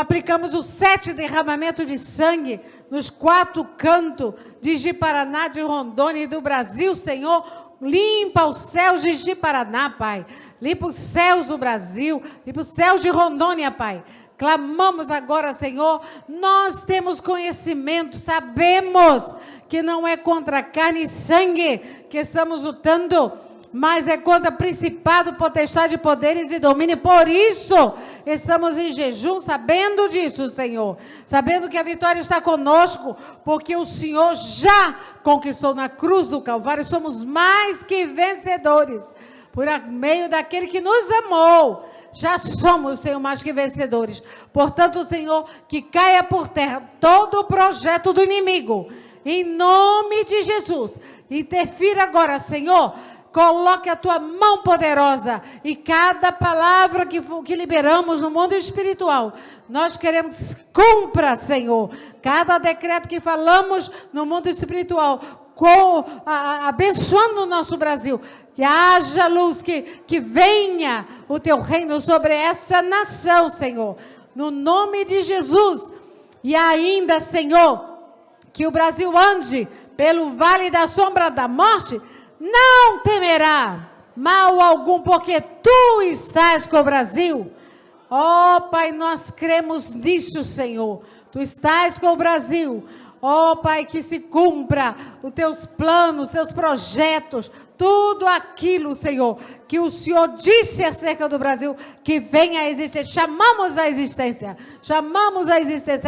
aplicamos o 7 derramamento de sangue nos 4 cantos de Ji-Paraná, de Rondônia e do Brasil, Senhor. Limpa os céus de Ji-Paraná, Pai. Limpa os céus do Brasil, limpa os céus de Rondônia, Pai. clamamos agora, Senhor, nós temos conhecimento, sabemos que não é contra carne e sangue que estamos lutando, mas é contra principado, potestade, poderes e domínio. Por isso, estamos em jejum, sabendo disso, Senhor. Sabendo que a vitória está conosco, porque o Senhor já conquistou na cruz do Calvário. Somos mais que vencedores, por meio daquele que nos amou. Já somos, Senhor, mais que vencedores. Portanto, Senhor, que caia por terra todo o projeto do inimigo. Em nome de Jesus. Interfira agora, Senhor. Coloque a tua mão poderosa e cada palavra que liberamos no mundo espiritual, nós queremos que cumpra, Senhor. Cada decreto que falamos no mundo espiritual, abençoando o nosso Brasil, que haja luz, que venha o teu reino sobre essa nação, Senhor, no nome de Jesus. E ainda, Senhor, que o Brasil ande pelo vale da sombra da morte, não temerá mal algum, porque tu estás com o Brasil. Oh, Pai, nós cremos nisso, Senhor. Tu estás com o Brasil. Oh, Pai, que se cumpra os teus planos, os teus projetos, tudo aquilo, Senhor, que o Senhor disse acerca do Brasil, que venha a existir. Chamamos a existência.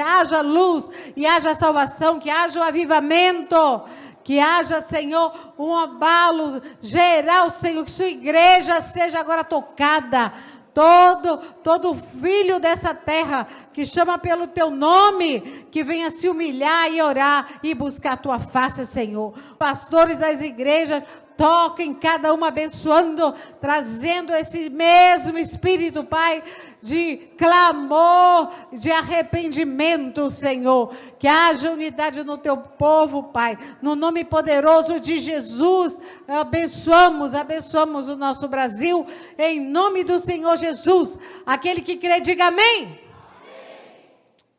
Haja luz e haja salvação, que haja o avivamento. Que haja, Senhor, um abalo geral, Senhor, que sua igreja seja agora tocada. Todo filho dessa terra que chama pelo teu nome, que venha se humilhar e orar e buscar a tua face, Senhor. Pastores das igrejas, toquem cada uma, abençoando, trazendo esse mesmo espírito, Pai, de clamor, de arrependimento, Senhor. Que haja unidade no teu povo, Pai. No nome poderoso de Jesus, abençoamos o nosso Brasil, em nome do Senhor Jesus. Aquele que crê, diga amém. Amém.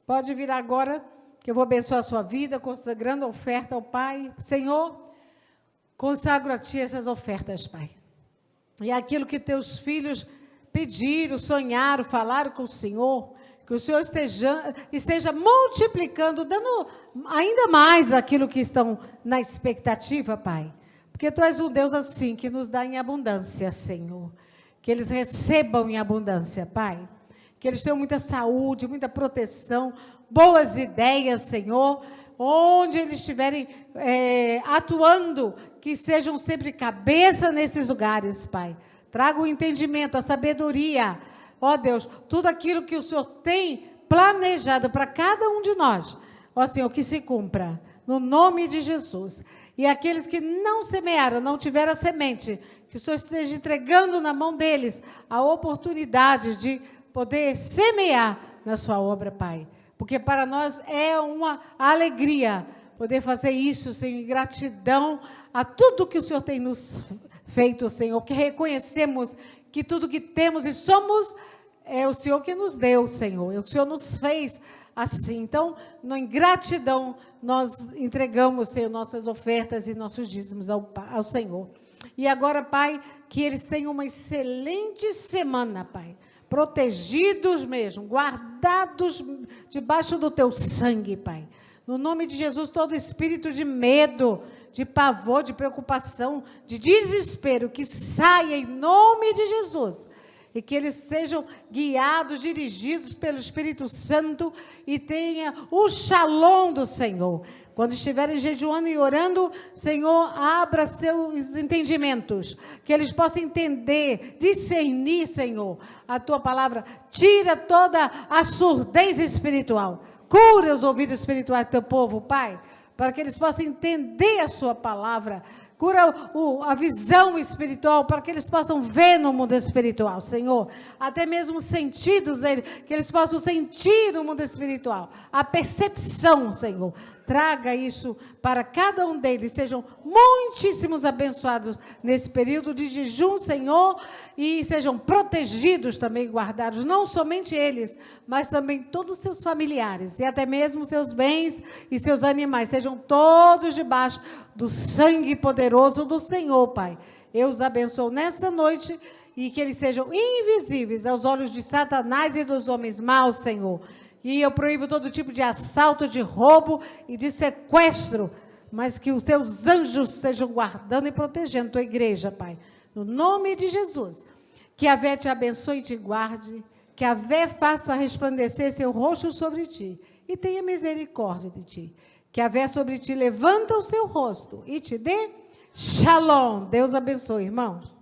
Pode vir agora, que eu vou abençoar a sua vida, consagrando a oferta ao Pai. Senhor, consagro a Ti essas ofertas, Pai. E aquilo que Teus filhos pediram, sonharam, falaram com o Senhor, que o Senhor esteja multiplicando, dando ainda mais aquilo que estão na expectativa, Pai. Porque Tu és um Deus assim, que nos dá em abundância, Senhor. Que eles recebam em abundância, Pai. Que eles tenham muita saúde, muita proteção, boas ideias, Senhor. Onde eles estiverem atuando, que sejam sempre cabeça nesses lugares, Pai. Traga o entendimento, a sabedoria, ó Deus, tudo aquilo que o Senhor tem planejado para cada um de nós, ó Senhor, que se cumpra, no nome de Jesus. E aqueles que não semearam, não tiveram a semente, que o Senhor esteja entregando na mão deles a oportunidade de poder semear na sua obra, Pai. Porque para nós é uma alegria poder fazer isso, Senhor, em gratidão a tudo que o Senhor tem nos feito, Senhor, que reconhecemos que tudo que temos e somos é o Senhor que nos deu, Senhor, é o que o Senhor nos fez assim. Então, em gratidão, nós entregamos, Senhor, nossas ofertas e nossos dízimos ao Senhor. E agora, Pai, que eles tenham uma excelente semana, Pai, protegidos mesmo, guardados debaixo do Teu sangue, Pai. No nome de Jesus, todo espírito de medo, de pavor, de preocupação, de desespero, que saia em nome de Jesus. E que eles sejam guiados, dirigidos pelo Espírito Santo e tenha o shalom do Senhor. Quando estiverem jejuando e orando, Senhor, abra seus entendimentos, que eles possam entender, discernir, Senhor, a Tua palavra. Tira toda a surdez espiritual. Cura os ouvidos espirituais do Teu povo, Pai, para que eles possam entender a Sua palavra. Cura a visão espiritual, para que eles possam ver no mundo espiritual, Senhor. Até mesmo os sentidos dele, que eles possam sentir no mundo espiritual. A percepção, Senhor. Traga isso para cada um deles. Sejam muitíssimos abençoados nesse período de jejum, Senhor. E sejam protegidos também, guardados. Não somente eles, mas também todos os seus familiares. E até mesmo seus bens e seus animais. Sejam todos debaixo do sangue poderoso do Senhor, Pai. Eu os abençoo nesta noite e que eles sejam invisíveis aos olhos de Satanás e dos homens maus, Senhor. E eu proíbo todo tipo de assalto, de roubo e de sequestro, mas que os teus anjos sejam guardando e protegendo a tua igreja, Pai. No nome de Jesus. Que a Vé te abençoe e te guarde, que a Vé faça resplandecer seu rosto sobre ti e tenha misericórdia de ti. Que a Vé sobre ti levanta o seu rosto e te dê shalom. Deus abençoe, irmãos.